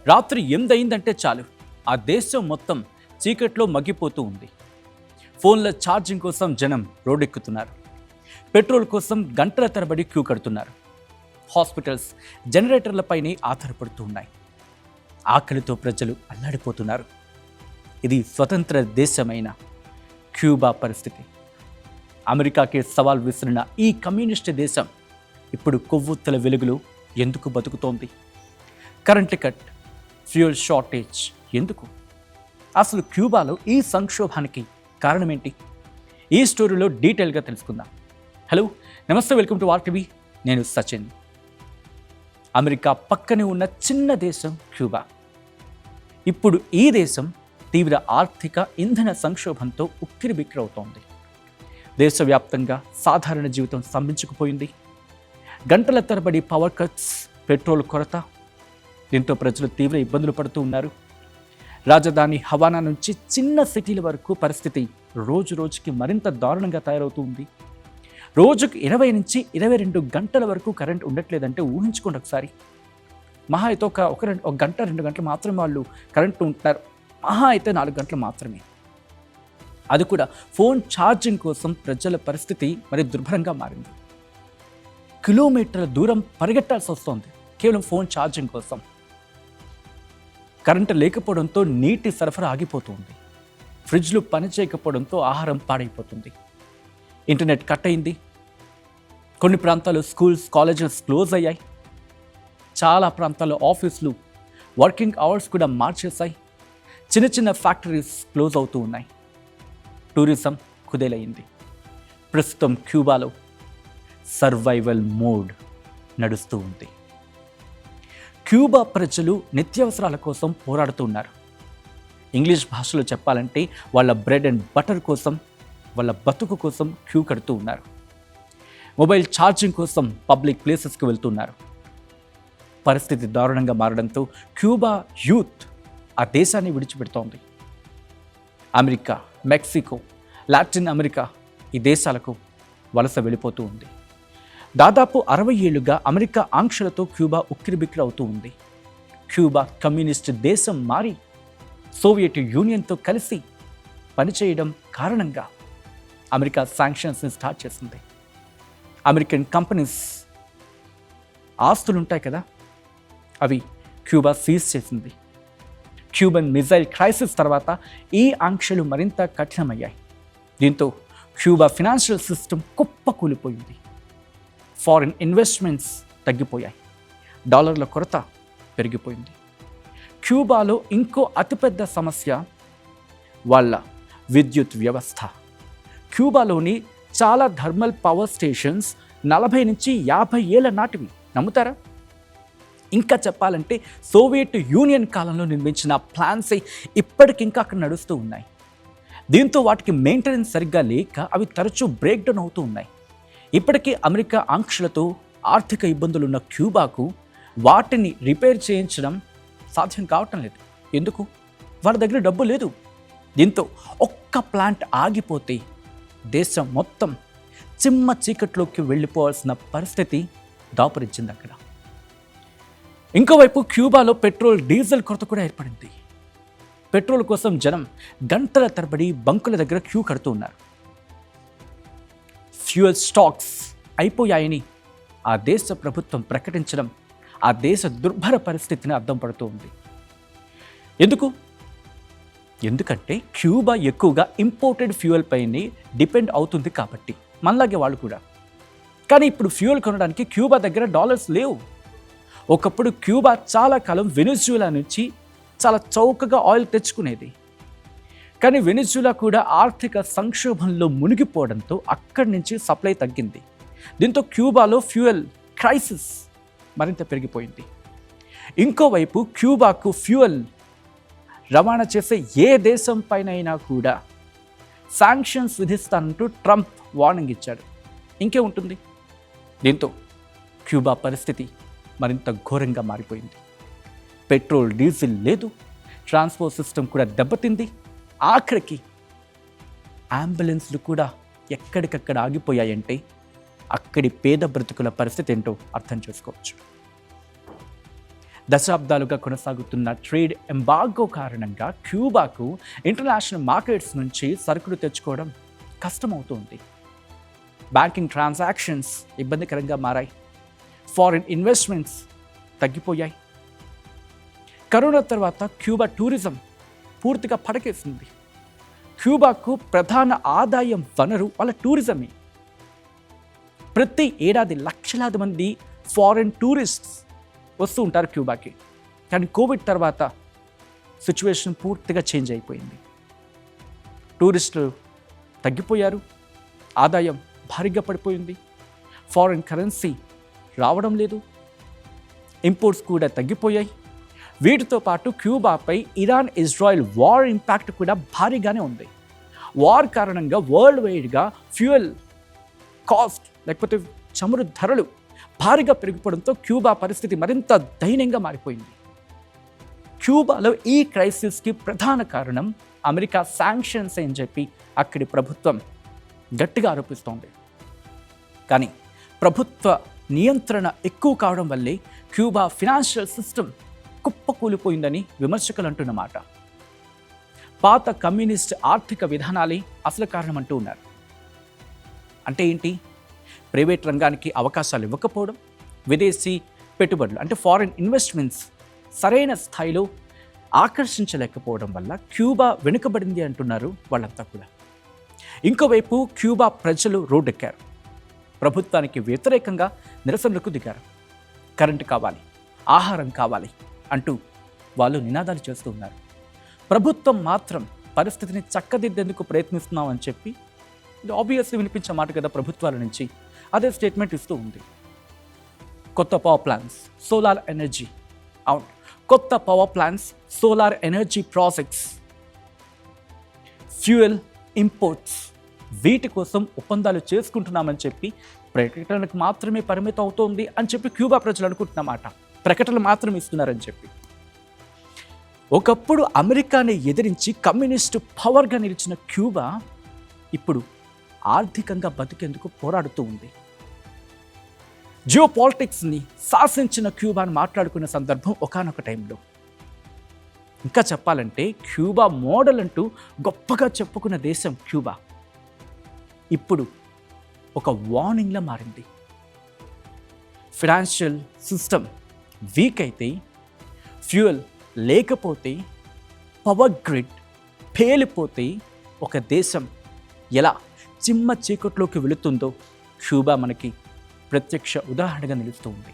రాత్రి 8 అయిందంటే చాలు ఆ దేశం మొత్తం చీకట్లో మగ్గిపోతూ ఉంది. ఫోన్ల ఛార్జింగ్ కోసం జనం రోడ్డెక్కుతున్నారు. పెట్రోల్ కోసం గంటల తరబడి క్యూ కడుతున్నారు. హాస్పిటల్స్ జనరేటర్లపైనే ఆధారపడుతూ ఉన్నాయి. ఆకలితో ప్రజలు అల్లాడిపోతున్నారు. ఇది స్వతంత్ర దేశమైన క్యూబా పరిస్థితి. అమెరికాకే సవాల్ విసిరిన ఈ కమ్యూనిస్ట్ దేశం ఇప్పుడు కొవ్వొత్తుల వెలుగులో ఎందుకు బతుకుతోంది? కరెంట్ కట్, ఫ్యూయల్ షార్టేజ్ ఎందుకు? అసలు క్యూబాలో ఈ సంక్షోభానికి కారణమేంటి? ఈ స్టోరీలో డీటెయిల్గా తెలుసుకుందాం. హలో, నమస్తే, వెల్కమ్ టు ఆర్టీవీ. నేను సచిన్. అమెరికా పక్కనే ఉన్న చిన్న దేశం క్యూబా. ఇప్పుడు ఈ దేశం తీవ్ర ఆర్థిక ఇంధన సంక్షోభంతో ఉక్కిరిబిక్కిరవుతోంది. దేశవ్యాప్తంగా సాధారణ జీవితం స్తంభించుకుపోయింది. గంటల తరబడి పవర్ కట్స్, పెట్రోల్ కొరత, దీంతో ప్రజలు తీవ్ర ఇబ్బందులు పడుతూ ఉన్నారు. రాజధాని హవానా నుంచి చిన్న సిటీల వరకు పరిస్థితి రోజు రోజుకి మరింత దారుణంగా తయారవుతూ ఉంది. రోజుకు 20 నుంచి 22 గంటల వరకు కరెంట్ ఉండట్లేదంటే ఊహించుకోండి ఒకసారి. మహా అయితే ఒక గంట 2 గంటలు మాత్రమే వాళ్ళు కరెంటు ఉంటున్నారు. మహా అయితే 4 గంటలు మాత్రమే. అది కూడా ఫోన్ ఛార్జింగ్ కోసం ప్రజల పరిస్థితి మరి దుర్భరంగా మారింది. కిలోమీటర్ల దూరం పరిగెట్టాల్సి వస్తోంది కేవలం ఫోన్ ఛార్జింగ్ కోసం. కరెంటు లేకపోవడంతో నీటి సరఫరా ఆగిపోతుంది. ఫ్రిడ్జ్లు పనిచేయకపోవడంతో ఆహారం పాడైపోతుంది. ఇంటర్నెట్ కట్ అయింది. కొన్ని ప్రాంతాల్లో స్కూల్స్, కాలేజెస్ క్లోజ్ అయ్యాయి. చాలా ప్రాంతాల్లో ఆఫీసులు వర్కింగ్ అవర్స్ కూడా మార్చేశాయి. చిన్న చిన్న ఫ్యాక్టరీస్ క్లోజ్ అవుతూ ఉన్నాయి. టూరిజం కుదేలయ్యింది. ప్రస్తుతం క్యూబాలో సర్వైవల్ మోడ్ నడుస్తూ ఉంది. క్యూబా ప్రజలు నిత్యావసరాల కోసం పోరాడుతూ ఉన్నారు. ఇంగ్లీష్ భాషలో చెప్పాలంటే వాళ్ళ బ్రెడ్ అండ్ బటర్ కోసం, వాళ్ళ బతుకు కోసం క్యూ కడుతూ ఉన్నారు. మొబైల్ ఛార్జింగ్ కోసం పబ్లిక్ ప్లేసెస్కి వెళ్తున్నారు. పరిస్థితి దారుణంగా మారడంతో క్యూబా యూత్ ఆ దేశాన్ని విడిచిపెడుతోంది. అమెరికా, మెక్సికో, లాటిన్ అమెరికా ఈ దేశాలకు వలస వెళ్ళిపోతూ ఉంది. దాదాపు 60 ఏళ్లుగా అమెరికా ఆంక్షలతో క్యూబా ఉక్కిరిబిక్కిరి అవుతూ ఉంది. క్యూబా కమ్యూనిస్ట్ దేశం మారి సోవియట్ యూనియన్తో కలిసి పనిచేయడం కారణంగా అమెరికా శాంక్షన్స్ని స్టార్ట్ చేసింది. అమెరికన్ కంపెనీస్ ఆస్తులు ఉంటాయి కదా, అవి క్యూబా సీజ్ చేసింది. క్యూబన్ మిజైల్ క్రైసిస్ తర్వాత ఈ ఆంక్షలు మరింత కఠినమయ్యాయి. దీంతో క్యూబా ఫినాన్షియల్ సిస్టమ్ కుప్పకూలిపోయింది. ఫారిన్ ఇన్వెస్ట్మెంట్స్ తగ్గిపోయాయి. డాలర్ల కొరత పెరిగిపోయింది. క్యూబాలో ఇంకో అతిపెద్ద సమస్య వాళ్ళ విద్యుత్ వ్యవస్థ. క్యూబాలోని చాలా థర్మల్ పవర్ స్టేషన్స్ 40 నుంచి 50 ఏళ్ల నాటివి. నమ్ముతారా? ఇంకా చెప్పాలంటే సోవియట్ యూనియన్ కాలంలో నిర్మించిన ప్లాన్సే ఇప్పటికింకా అక్కడ నడుస్తూ ఉన్నాయి. దీంతో వాటికి మెయింటెనెన్స్ సరిగ్గా లేక అవి తరచూ బ్రేక్ డౌన్ అవుతూ ఉన్నాయి. ఇప్పటికీ అమెరికా ఆంక్షలతో ఆర్థిక ఇబ్బందులున్న క్యూబాకు వాటిని రిపేర్ చేయించడం సాధ్యం కావటం లేదు. ఎందుకు? వాళ్ళ దగ్గర డబ్బు లేదు. దీంతో ఒక్క ప్లాంట్ ఆగిపోతే దేశం మొత్తం చిమ్మ చీకట్లోకి వెళ్ళిపోవాల్సిన పరిస్థితి దాపురించింది అక్కడ. ఇంకోవైపు క్యూబాలో పెట్రోల్, డీజిల్ కొరత కూడా ఏర్పడింది. పెట్రోల్ కోసం జనం గంటల తరబడి బంకుల దగ్గర క్యూ కడుతూ ఉన్నారు. ఫ్యూయల్ స్టాక్స్ అయిపోయాయని ఆ దేశ ప్రభుత్వం ప్రకటించడం ఆ దేశ దుర్భర పరిస్థితిని అద్దం పడుతూ ఉంది. ఎందుకంటే క్యూబా ఎక్కువగా ఇంపోర్టెడ్ ఫ్యూయల్ పైనే డిపెండ్ అవుతుంది కాబట్టి, మనలాగే వాళ్ళు కూడా. కానీ ఇప్పుడు ఫ్యూయల్ కొనడానికి క్యూబా దగ్గర డాలర్స్ లేవు. ఒకప్పుడు క్యూబా చాలా కాలం వెనిజులా నుంచి చాలా చౌకగా ఆయిల్ తెచ్చుకునేది. కానీ వెనిజులా కూడా ఆర్థిక సంక్షోభంలో మునిగిపోవడంతో అక్కడి నుంచి సప్లై తగ్గింది. దీంతో క్యూబాలో ఫ్యూయల్ క్రైసిస్ మరింత పెరిగిపోయింది. ఇంకోవైపు క్యూబాకు ఫ్యూయల్ రవాణా చేసే ఏ దేశం పైనైనా కూడా శాంక్షన్స్ విధిస్తానంటూ ట్రంప్ వార్నింగ్ ఇచ్చాడు. ఇంకే ఉంటుంది. దీంతో క్యూబా పరిస్థితి మరింత ఘోరంగా మారిపోయింది. పెట్రోల్, డీజిల్ లేదు. ట్రాన్స్పోర్ట్ సిస్టమ్ కూడా దెబ్బతింది. ఆఖరికి అంబులెన్స్లు కూడా ఎక్కడికక్కడ ఆగిపోయాయంటే అక్కడి పేద బ్రతుకుల పరిస్థితి ఏంటో అర్థం చేసుకోవచ్చు. దశాబ్దాలుగా కొనసాగుతున్న ట్రేడ్ ఎంబార్గో కారణంగా క్యూబాకు ఇంటర్నేషనల్ మార్కెట్స్ నుంచి సరుకులు తెచ్చుకోవడం కష్టమవుతుంది. బ్యాంకింగ్ ట్రాన్సాక్షన్స్ ఇబ్బందికరంగా మారాయి. ఫారిన్ ఇన్వెస్ట్మెంట్స్ తగ్గిపోయాయి. కరోనా తర్వాత క్యూబా టూరిజం పూర్తిగా పడకేసింది. క్యూబాకు ప్రధాన ఆదాయం వనరు వాళ్ళ టూరిజమే. ప్రతి ఏడాది లక్షలాది మంది ఫారిన్ టూరిస్ట్స్ వస్తూ ఉంటారు క్యూబాకి. కానీ కోవిడ్ తర్వాత సిచ్యువేషన్ పూర్తిగా చేంజ్ అయిపోయింది. టూరిస్టులు తగ్గిపోయారు, ఆదాయం భారీగా పడిపోయింది, ఫారిన్ కరెన్సీ రావడం లేదు, ఇంపోర్ట్స్ కూడా తగ్గిపోయాయి. వీటితో పాటు క్యూబాపై ఇరాన్ ఇజ్రాయెల్ వార్ ఇంపాక్ట్ కూడా భారీగానే ఉంది. వార్ కారణంగా వరల్డ్ వైడ్గా ఫ్యూయల్ కాస్ట్ లేకపోతే చమురు ధరలు భారీగా పెరిగిపోవడంతో క్యూబా పరిస్థితి మరింత దయనీయంగా మారిపోయింది. క్యూబాలో ఈ క్రైసిస్కి ప్రధాన కారణం అమెరికా శాంక్షన్స్ అని చెప్పి అక్కడి ప్రభుత్వం గట్టిగా ఆరోపిస్తోంది. కానీ ప్రభుత్వ నియంత్రణ ఎక్కువ కావడం వల్లే క్యూబా ఫినాన్షియల్ సిస్టమ్ కుప్పకూలిపోయిందని విమర్శకులు అంటున్నమాట. పాత కమ్యూనిస్ట్ ఆర్థిక విధానాలే అసలు కారణం అంటూ ఉన్నారు. అంటే ఏంటి? ప్రైవేట్ రంగానికి అవకాశాలు ఇవ్వకపోవడం, విదేశీ పెట్టుబడులు అంటే ఫారిన్ ఇన్వెస్ట్మెంట్స్ సరైన స్థాయిలో ఆకర్షించలేకపోవడం వల్ల క్యూబా వెనుకబడింది అంటున్నారు వాళ్ళంతా కూడా. ఇంకోవైపు క్యూబా ప్రజలు రోడ్డెక్కారు. ప్రభుత్వానికి వ్యతిరేకంగా నిరసనలకు దిగారు. కరెంటు కావాలి, ఆహారం కావాలి అంటూ వాళ్ళు నినాదాలు చేస్తూ ఉన్నారు. ప్రభుత్వం మాత్రం పరిస్థితిని చక్కదిద్దేందుకు ప్రయత్నిస్తున్నామని చెప్పి ఇది ఆబ్వియస్లీ వినిపించే మాట కదా ప్రభుత్వాల నుంచి. అదే స్టేట్మెంట్ ఇస్తూ ఉంది. కొత్త పవర్ ప్లాంట్స్, సోలార్ ఎనర్జీ, అవును కొత్త power plants, solar energy projects, fuel imports వీటి కోసం ఒప్పందాలు చేసుకుంటున్నామని చెప్పి ప్రకటనలకు మాత్రమే పరిమితం అవుతోంది అని చెప్పి క్యూబా ప్రజలు అనుకుంటున్నమాట. ప్రకటనలు మాత్రం ఇస్తున్నారని చెప్పి. ఒకప్పుడు అమెరికాని ఎదిరించి కమ్యూనిస్టు పవర్గా నిలిచిన క్యూబా ఇప్పుడు ఆర్థికంగా బతికేందుకు పోరాడుతూ ఉంది. జియో పాలిటిక్స్ని శాసించిన క్యూబాని మాట్లాడుకున్న సందర్భం ఒకానొక టైంలో. ఇంకా చెప్పాలంటే క్యూబా మోడల్ అంటూ గొప్పగా చెప్పుకున్న దేశం క్యూబా ఇప్పుడు ఒక వార్నింగ్లా మారింది. ఫైనాన్షియల్ సిస్టమ్ వీక్ అయితే, ఫ్యూయల్ లేకపోతే, పవర్ గ్రిడ్ పేలిపోతే ఒక దేశం ఎలా చిమ్మ చీకట్లోకి వెళుతుందో క్యూబా మనకి ప్రత్యక్ష ఉదాహరణగా నిలుస్తూ ఉంది.